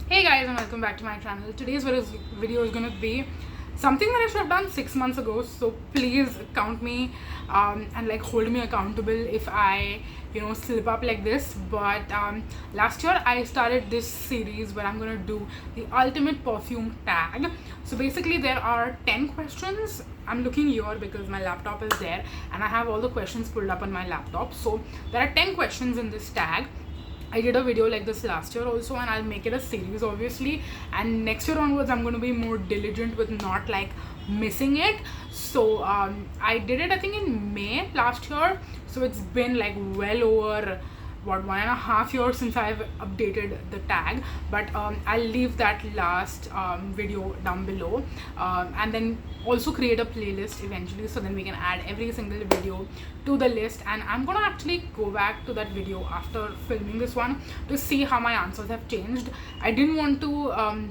Hey guys, and welcome back to my channel. Today's video is going to be something that I should have done 6 months ago, so please count me and like hold me accountable if I slip up like this. But last year I started this series where I'm going to do the ultimate perfume tag. So basically there are 10 questions. I'm looking here because my laptop is there and I have all the questions pulled up on my laptop. So there are 10 questions in this tag. I did a video like this last year also, and I'll make it a series obviously, and next year onwards I'm going to be more diligent with not like missing it. So I did it I think in May last year, so it's been like well over 1.5 years since I've updated the tag. But I'll leave that last video down below, and then also create a playlist eventually, so then we can add every single video to the list. And I'm gonna actually go back to that video after filming this one to see how my answers have changed. I didn't want to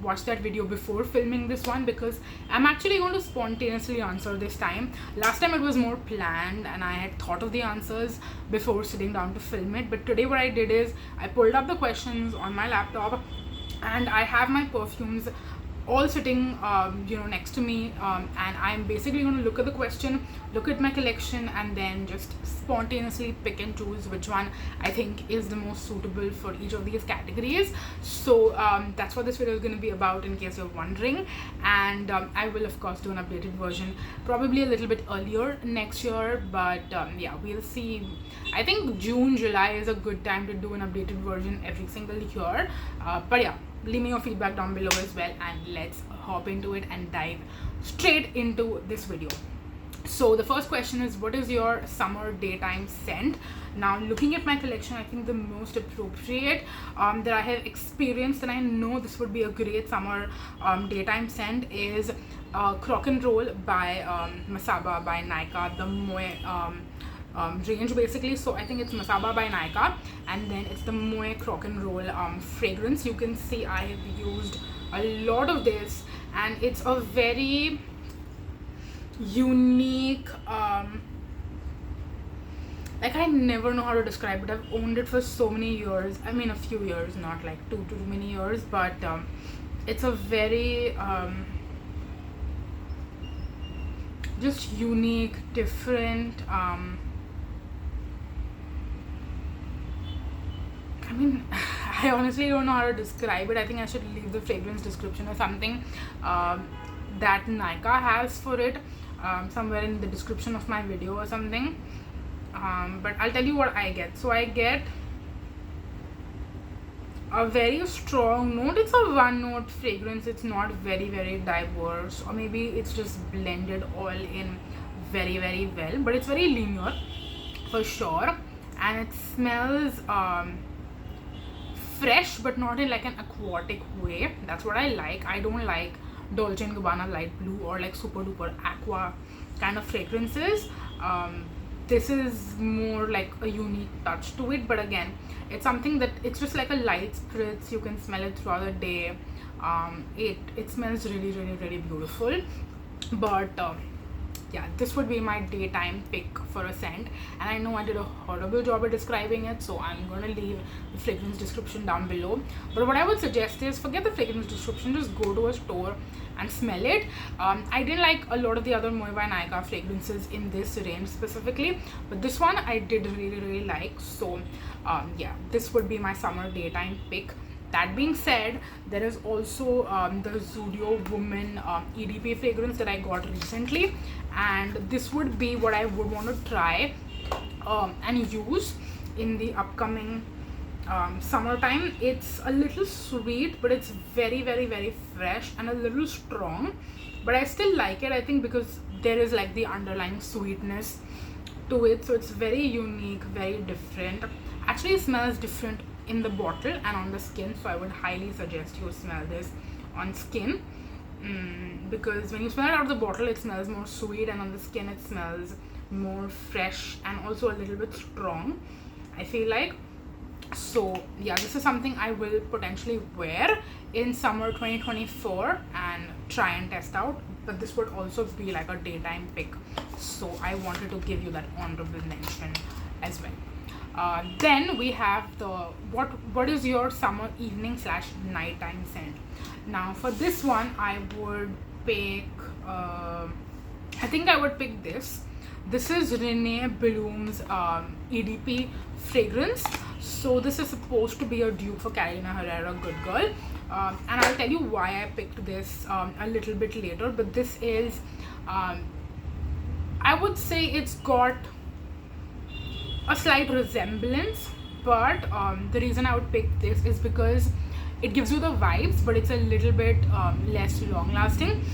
watch that video before filming this one because I'm actually going to spontaneously answer this time. Last time it was more planned and I had thought of the answers before sitting down to film it, but today what I did is I pulled up the questions on my laptop and I have my perfumes all sitting next to me, and I'm basically going to look at the question, look at my collection, and then just spontaneously pick and choose which one I think is the most suitable for each of these categories. So that's what this video is going to be about, in case you're wondering. And I will of course do an updated version probably a little bit earlier next year, but yeah, we'll see. I think June, July is a good time to do an updated version every single year, but yeah, leave me your feedback down below as well, and let's hop into it and dive straight into this video. So the first question is, what is your summer daytime scent? Now looking at my collection, I think the most appropriate that I have experienced, and I know this would be a great summer daytime scent, is Crock and Roll by Masaba by Nykaa, the Moe range basically. So I think it's Masaba by Nykaa, and then it's the Moe Crock and Roll fragrance. You can see I have used a lot of this, and it's a very unique like, I never know how to describe it. I've owned it for so many years. I mean, a few years, not like too many years, but it's a very just unique, different I mean, I honestly don't know how to describe it. I think I should leave the fragrance description or something that Nykaa has for it somewhere in the description of my video or something. But I'll tell you what I get. So I get a very strong note. It's a one note fragrance. It's not very diverse, or maybe it's just blended all in very well, but it's very linear for sure, and it smells fresh, but not in like an aquatic way. That's what I like. I don't like Dolce & Gabbana light blue or like super duper aqua kind of fragrances. This is more like a unique touch to it, but again, it's something that it's just like a light spritz. You can smell it throughout the day. It smells really beautiful. But yeah, this would be my daytime pick for a scent, and I know I did a horrible job at describing it, so I'm gonna leave the fragrance description down below. But what I would suggest is, forget the fragrance description, just go to a store and smell it. I didn't like a lot of the other Moe by Nykaa fragrances in this range specifically, but this one I did really like. So yeah, this would be my summer daytime pick. That being said, there is also the Studio Woman EDP fragrance that I got recently, and this would be what I would want to try and use in the upcoming summertime. It's a little sweet, but it's very fresh and a little strong, but I still like it, I think, because there is like the underlying sweetness to it. So it's very unique, very different. Actually, it smells different in the bottle and on the skin, so I would highly suggest you smell this on skin, because when you smell it out of the bottle, it smells more sweet, and on the skin it smells more fresh and also a little bit strong, I feel like. So yeah, this is something I will potentially wear in summer 2024 and try and test out, but this would also be like a daytime pick, so I wanted to give you that honorable mention as well. Then we have the what is your summer evening / nighttime scent. Now for this one I would pick I think I would pick this. This is Renee Bloom's EDP fragrance. So this is supposed to be a dupe for Carolina Herrera Good Girl, and I'll tell you why I picked this a little bit later. But this is I would say it's got a slight resemblance, but the reason I would pick this is because it gives you the vibes, but it's a little bit less long lasting,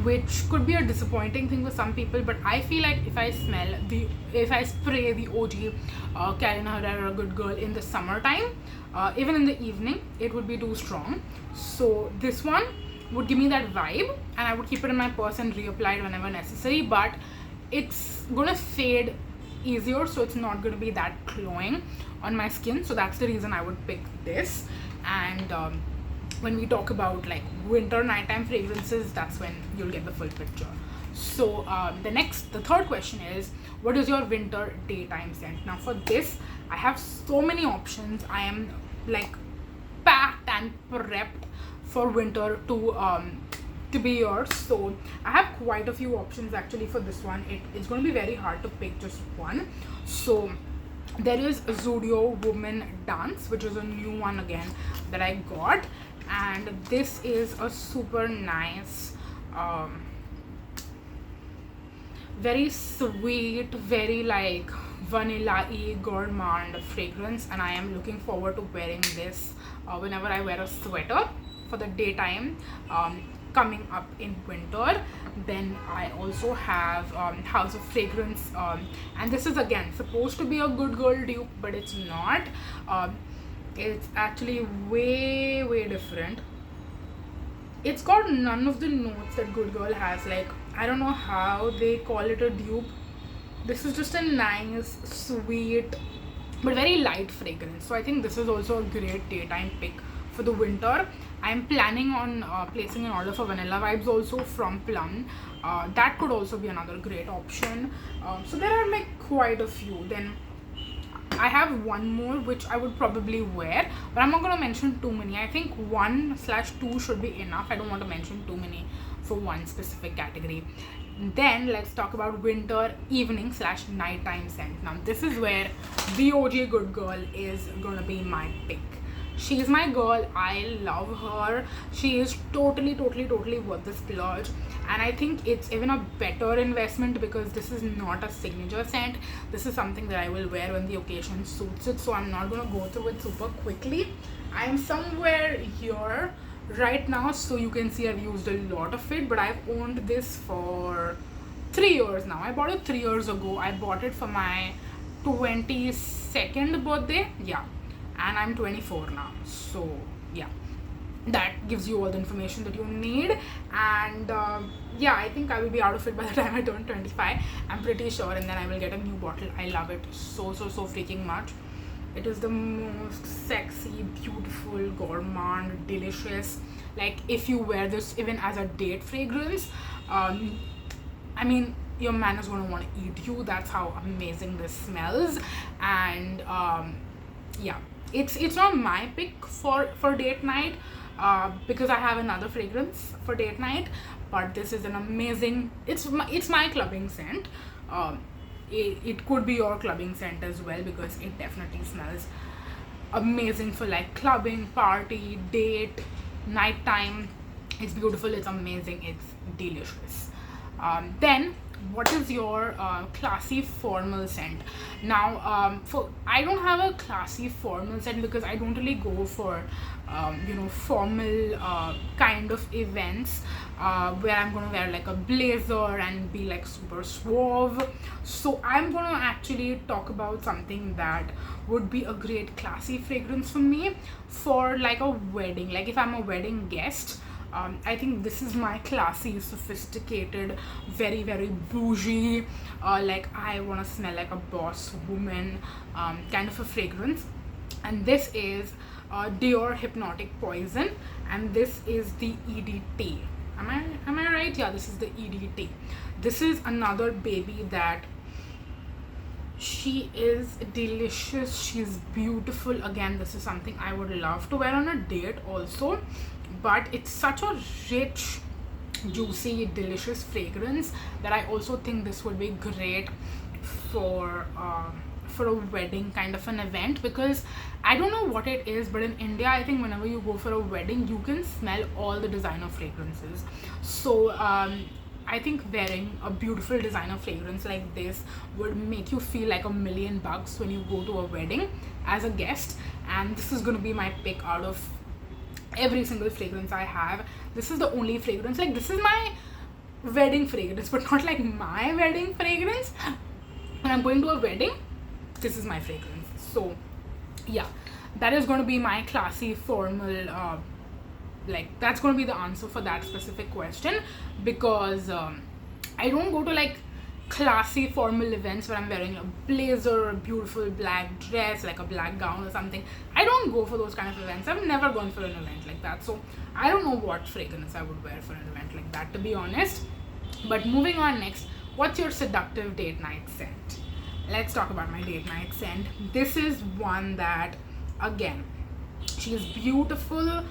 which could be a disappointing thing for some people. But I feel like if I spray the OG Carolina Herrera Good Girl in the summertime, even in the evening, it would be too strong. So this one would give me that vibe, and I would keep it in my purse and reapply it whenever necessary, but it's gonna fade easier, so it's not going to be that glowing on my skin. So that's the reason I would pick this. And when we talk about like winter nighttime fragrances, that's when you'll get the full picture. So the third question is, what is your winter daytime scent? Now for this I have so many options. I am like packed and prepped for winter to be yours. So I have quite a few options actually for this one. It's going to be very hard to pick just one. So there is Zudio Woman Dance, which is a new one again that I got, and this is a super nice very sweet, very like vanilla-y gourmand fragrance, and I am looking forward to wearing this whenever I wear a sweater for the daytime coming up in winter. Then I also have House of Fragrance, and this is again supposed to be a Good Girl dupe, but it's not. It's actually way different. It's got none of the notes that Good Girl has. Like, I don't know how they call it a dupe. This is just a nice, sweet, but very light fragrance. So I think this is also a great daytime pick for the winter. I'm planning on placing an order for Vanilla Vibes also from Plum. That could also be another great option. So there are like quite a few. Then I have one more which I would probably wear, but I'm not going to mention too many. I think 1/2 should be enough. I don't want to mention too many for one specific category. Then let's talk about winter evening / nighttime scent. Now this is where the OG Good Girl is going to be my pick. She is my girl. I love her. She is totally worth the splurge, and I think it's even a better investment because this is not a signature scent. This is something that I will wear when the occasion suits it, so I'm not going to go through it super quickly. I am somewhere here right now, so you can see I've used a lot of it, but I've owned this for 3 years now. I bought it 3 years ago. I bought it for my 22nd birthday. Yeah, and I'm 24 now, so yeah, that gives you all the information that you need. And yeah, I think I will be out of it by the time I turn 25, I'm pretty sure, and then I will get a new bottle. I love it so freaking much. It is the most sexy, beautiful, gourmand, delicious. Like, if you wear this even as a date fragrance, I mean, your man is going to want to eat you. That's how amazing this smells. And yeah, it's not my pick for date night because I have another fragrance for date night, but this is an amazing, it's my clubbing scent. It could be your clubbing scent as well because it definitely smells amazing for like clubbing, party, date, nighttime. It's beautiful, it's amazing, it's delicious. Then what is your classy formal scent? Now I don't have a classy formal scent because I don't really go for formal kind of events where I'm gonna wear like a blazer and be like super suave. So I'm gonna actually talk about something that would be a great classy fragrance for me for like a wedding. Like if I'm a wedding guest, I think this is my classy, sophisticated, very bougie, like I want to smell like a boss woman kind of a fragrance. And this is Dior Hypnotic Poison, and this is the EDT. Am I right? Yeah, this is the EDT. This is another baby that She is delicious, she's beautiful. Again, this is something I would love to wear on a date also, but it's such a rich, juicy, delicious fragrance that I also think this would be great for for a wedding kind of an event, because I don't know what it is, but in India I think whenever you go for a wedding you can smell all the designer fragrances. So I think wearing a beautiful designer fragrance like this would make you feel like $1,000,000 when you go to a wedding as a guest. And this is going to be my pick out of every single fragrance I have. This is the only fragrance, like this is my wedding fragrance, but not like my wedding fragrance. When I'm going to a wedding, this is my fragrance. So yeah, that is going to be my classy formal like that's going to be the answer for that specific question, because I don't go to like classy formal events where I'm wearing a blazer, a beautiful black dress, like a black gown or something. I don't go for those kind of events. I've never gone for an event like that, so I don't know what fragrance I would wear for an event like that, to be honest. But moving on, next, what's your seductive date night scent? Let's talk about my date night scent. This is one that, again, she is beautiful.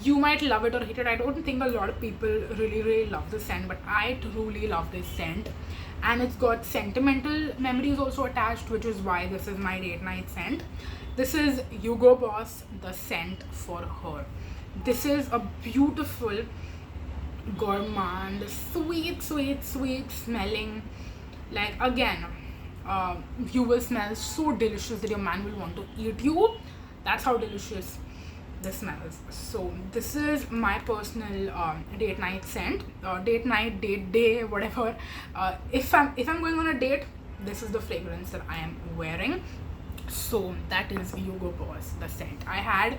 You might love it or hate it. I don't think a lot of people really love this scent, but I truly love this scent, and it's got sentimental memories also attached, which is why this is my date night scent. This is Hugo Boss, the scent for her. This is a beautiful, gourmand, sweet smelling, like, again, you will smell so delicious that your man will want to eat you. That's how delicious this smells. So this is my personal date night scent, date night, date day, whatever. If I'm going on a date, this is the fragrance that I am wearing. So that is Hugo Boss, the scent. I had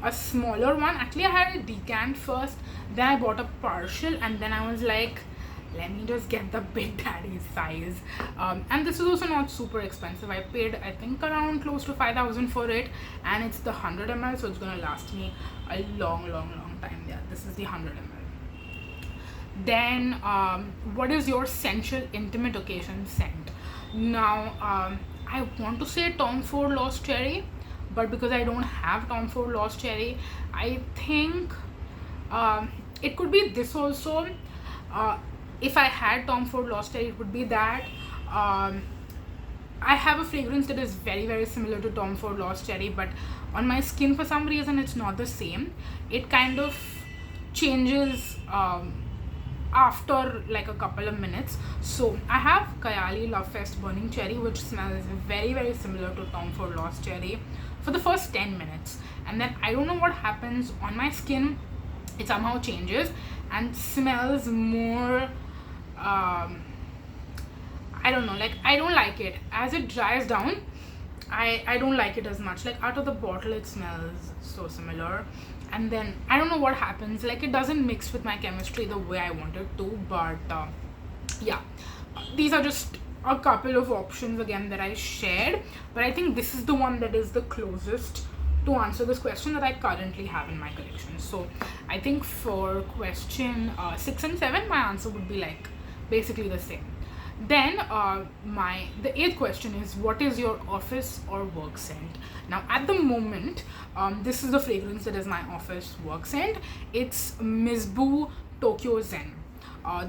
a smaller one. Actually, I had a decant first, then I bought a partial, and then I was like, let me just get the Big Daddy size. And this is also not super expensive. I paid, I think, around close to 5,000 for it, and it's the 100 ml, so it's gonna last me a long time. Yeah, this is the 100 ml. Then what is your sensual intimate occasion scent? Now I want to say Tom Ford Lost Cherry, but because I don't have Tom Ford Lost Cherry, I think it could be this also. If I had Tom Ford Lost Cherry, it would be that. I have a fragrance that is very similar to Tom Ford Lost Cherry, but on my skin for some reason it's not the same. It kind of changes after like a couple of minutes. So I have Kayali Love Fest Burning Cherry, which smells very similar to Tom Ford Lost Cherry for the first 10 minutes, and then I don't know what happens on my skin. It somehow changes and smells more, I don't know, like I don't like it. As it dries down, I don't like it as much. Like out of the bottle it smells so similar, and then I don't know what happens, like it doesn't mix with my chemistry the way I want it to. But yeah, these are just a couple of options again that I shared, but I think this is the one that is the closest to answer this question that I currently have in my collection. So I think for question 6 and 7, my answer would be like basically the same. Then the 8th question is, what is your office or work scent? Now at the moment, this is the fragrance that is my office work scent. It's Mizbu Tokyo Zen.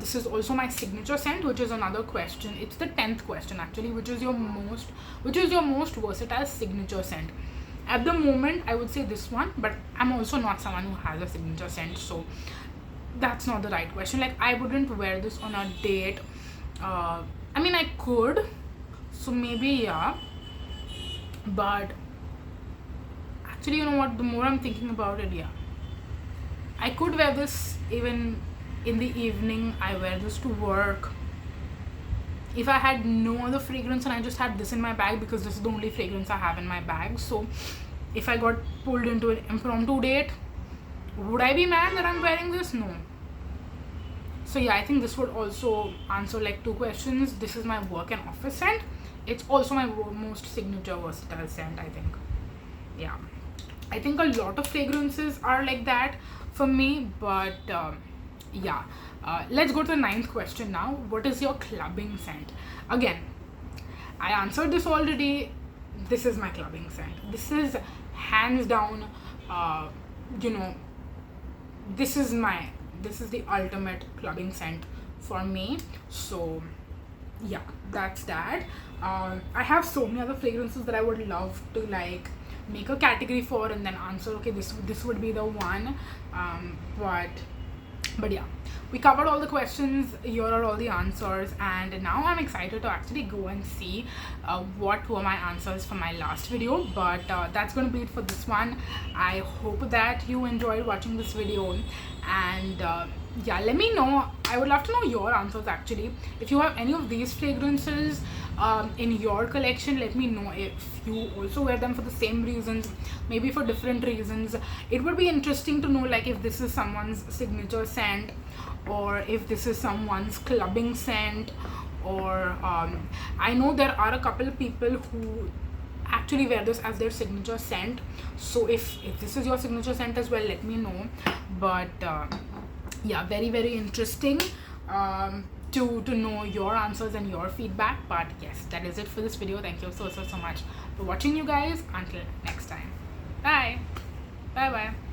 This is also my signature scent, which is another question. It's the 10th question actually, which is your most versatile signature scent. At the moment, I would say this one, but I'm also not someone who has a signature scent, so that's not the right question. Like I wouldn't wear this on a date. I mean, I could, so maybe yeah, but actually, you know what, the more I'm thinking about it, yeah, I could wear this even in the evening. I wear this to work. If I had no other fragrance and I just had this in my bag, because this is the only fragrance I have in my bag, so if I got pulled into an impromptu date, would I be mad that I'm wearing this? No. So yeah, I think this would also answer like 2 questions. This is my work and office scent. It's also my most signature versatile scent, I think. Yeah, I think a lot of fragrances are like that for me, but yeah. Let's go to the 9th question now. What is your clubbing scent? Again, I answered this already. This is my clubbing scent. This is hands down, you know, this is the ultimate clubbing scent for me. So yeah, that's that. I have so many other fragrances that I would love to like make a category for and then answer, okay, this would be the one. But yeah, we covered all the questions. Here are all the answers, and now I'm excited to actually go and see what were my answers for my last video. But that's gonna be it for this one. I hope that you enjoyed watching this video, and yeah, let me know. I would love to know your answers actually. If you have any of these fragrances in your collection, let me know. If you also wear them for the same reasons, maybe for different reasons, it would be interesting to know, like, if this is someone's signature scent, or if this is someone's clubbing scent, or I know there are a couple of people who actually wear this as their signature scent. So if this is your signature scent as well, let me know. But yeah, very very interesting to know your answers and your feedback. But yes, that is it for this video. Thank you so much for watching, you guys. Until next time, bye bye.